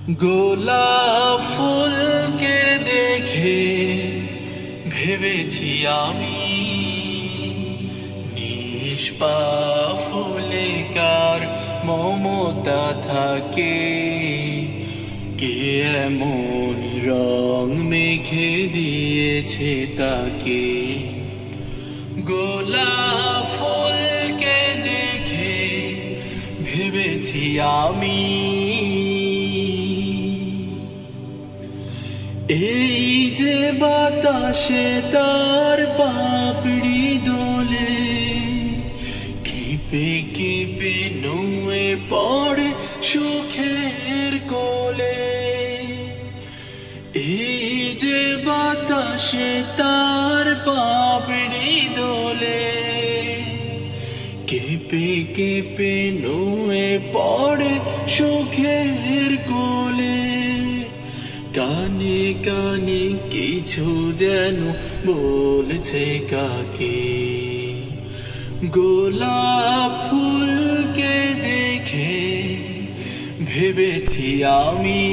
গোলাপ ফুলকে দেখে ভেবেছি আমি, নিষ্পাপ ফুলে কার মমতা থাকে, কে এমন রং মেখে দিয়েছে তাকে। গোলাপ ফুলকে দেখে ভেবেছি আমি, এই যে বাতাসে তার পাপড়ি দোলে, কেঁপে কেঁপে নুয়ে পড়ে সুখের কোলে। এই যে বাতাসে তার পাপড়ি দোলে, কেঁপে কেঁপে নুয়ে পড়ে সুখের কোলে। কানে কানে কিছু যেন বলছে কাকে, গোলাপ ফুলকে দেখে ভেবেছি আমি।